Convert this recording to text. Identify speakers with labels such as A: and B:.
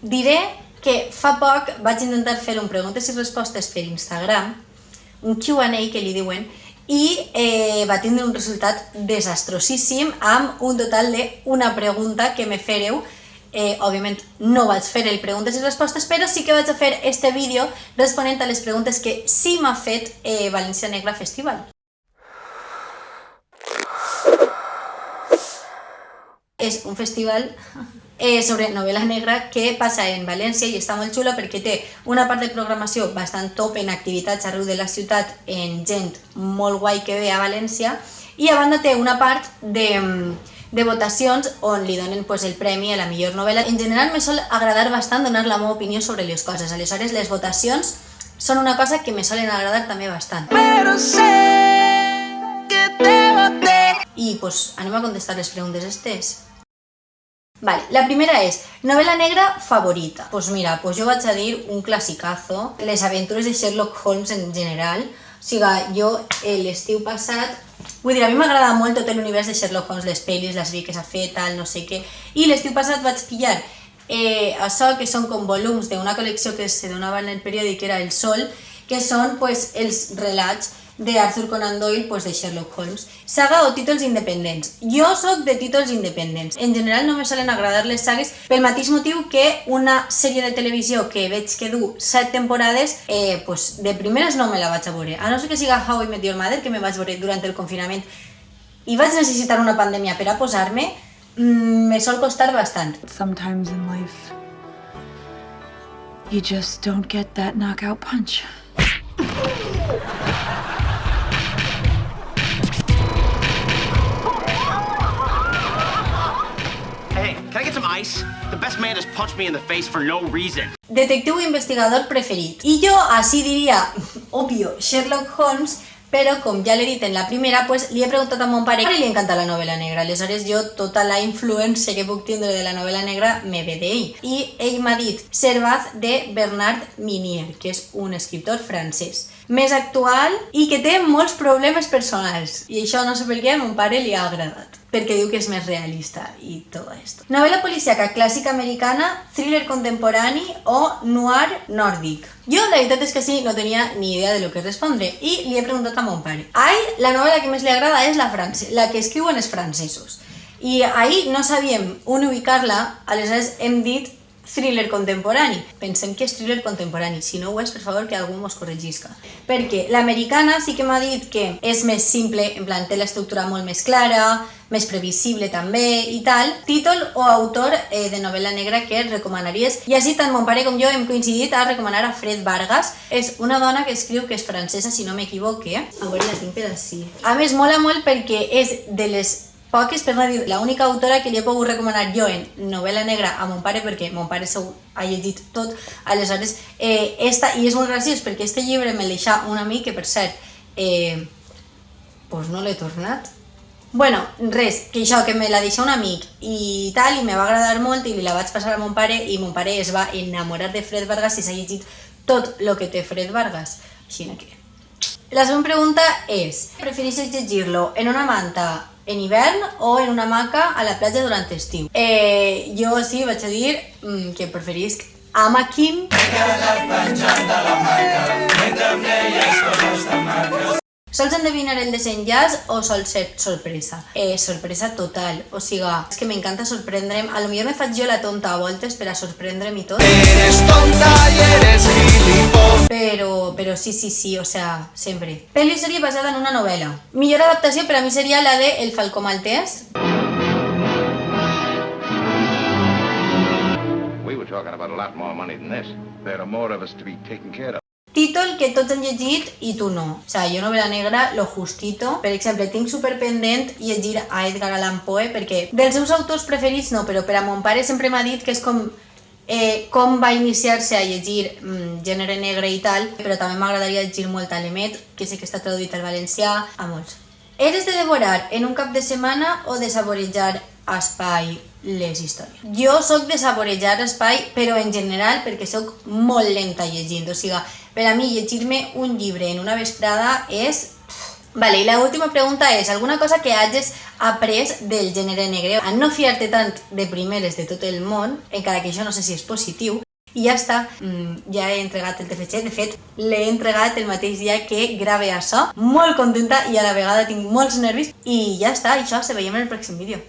A: Diré que fa poc vaig intentar fer un preguntes i respostes per Instagram, un Q&A que li diuen, i va tindre un resultat desastrosíssim amb un total d'una pregunta que me fèreu. Òbviament no vaig fer el preguntes i respostes, però sí que vaig a fer este vídeo responent a les preguntes que sí m'ha fet València Negra Festival. És un festival sobre novel·la negra que passa en València i està molt xulo perquè té una part de programació bastant top en activitats arreu de la ciutat, en gent molt guai que ve a València, i a banda té una part de votacions on li donen el premi a la millor novel·la. En general me sol agradar bastant donar la meva opinió sobre les coses, aleshores les votacions són una cosa que me solen agradar també bastant. Però sé que te voté. I anem a contestar les preguntes estes. Vale, la primera és, novel·la negra favorita. Mira, jo vaig a dir un classicazo, les aventures de Sherlock Holmes en general. O sigui, jo l'estiu passat, vull dir, a mi m'agrada molt tot l'univers de Sherlock Holmes, les pel·lis, la sèrie que s'ha fet, tal, no sé què, i l'estiu passat vaig pillar això que són com volums d'una col·lecció que se donava en el periòdic, que era El Sol, que són els relats d'Arthur Conan Doyle de Sherlock Holmes. Saga o títols independents. Jo soc de títols independents. En general no me solen agradar les sagues pel mateix motiu que una sèrie de televisió que veig que du 7 temporades, de primeres no me la vaig a veure. A no ser que siga How I Met Your Mother, que me vaig veure durant el confinament i vaig necessitar una pandèmia per a posar-me, me sol costar bastant.
B: Sometimes in life, you just don't get that knockout punch.
C: Can I get some ice? The best man just punched me in the face for no reason.
A: Detectiu o investigador preferit. I jo així diria, òbvio, Sherlock Holmes, però com ja l'he dit en la primera, li he preguntat a mon pare i li encanta la novel·la negra. Aleshores jo tota la influència que puc tindre de la novel·la negra me ve d'ell. I ell m'ha dit Servaz de Bernard Minier, que és un escriptor francès, més actual i que té molts problemes personals. I això no sé per què a mon pare li ha agradat, perquè diu que és més realista i tot esto. Novel·la policíaca clàssica americana, thriller contemporani o noir nòrdic. Jo la veritat és que sí, no tenia ni idea de lo que respondre i li he preguntat a mon pare. A ell la novel·la que més li agrada és la que escriuen els francesos. I ahir no sabíem on ubicar-la, aleshores hem dit thriller contemporani. Pensem que és thriller contemporani. Si no ho és, per favor, que algú mos corregisca. Perquè l'americana sí que m'ha dit que és més simple, en plan, té l'estructura molt més clara, més previsible també i tal. Títol o autor de novel·la negra que recomanaries? I així tant mon pare com jo hem coincidit a recomanar a Fred Vargas. És una dona que escriu que és francesa, si no m'equivoque. A veure, la tinc per ací. A més, mola molt perquè és de les poques, per no dir l'única autora que li he pogut recomanar jo en novel·la negra a mon pare, perquè mon pare segur ha llegit tot. Aleshores, i és molt graciós perquè este llibre me'l deixà un amic que, per cert, no l'he tornat. Bueno, res, que això, que me la deixà un amic i tal, i me va agradar molt i li la vaig passar a mon pare i mon pare es va enamorar de Fred Vargas i s'ha llegit tot el que té Fred Vargas. Així que... La següent pregunta és, prefereixes llegir-lo en una manta en hivern o en una hamaca a la platja durant estiu? Jo sí vaig a dir que preferisc hamaquín. Sols endevinar el desenllaç o sol ser sorpresa? Sorpresa total, o sigui, és que m'encanta sorprendre'm, a lo millor me faig jo la tonta a voltes per a sorprendre'm i tot. Eres tonta i eres gilipollas. Però sí, o sea, sempre. Pel·li o sèrie basada en una novel·la. Millor adaptació per a mi seria la de El Falcó Maltès.
D: We were talking about a lot more money than this. There are more of us to be taken care of.
A: Títol que tots han llegit i tu no. O sigui, jo novel·la negra, lo justito. Per exemple, tinc superpendent llegir a Edgar Allan Poe perquè dels seus autors preferits no, però per a mon pare sempre m'ha dit que és com va iniciar-se a llegir gènere negre i tal, però també m'agradaria llegir molt a l'Emet, que sé que està traduït al valencià, a molts. Eres de devorar en un cap de setmana o de saborejar a espai les històries? Jo soc de saborejar espai, però en general perquè soc molt lenta llegint, o sigui, per a mi llegir-me un llibre en una vesprada és Vale, i l'última pregunta és alguna cosa que hagis après del gènere negre, a no fiar-te tant de primeres de tot el món, encara que això no sé si és positiu, i ja està, ja he entregat el TFG, de fet l'he entregat el mateix dia que grave això, molt contenta i a la vegada tinc molts nervis i ja està, això, se veiem en el pròxim vídeo.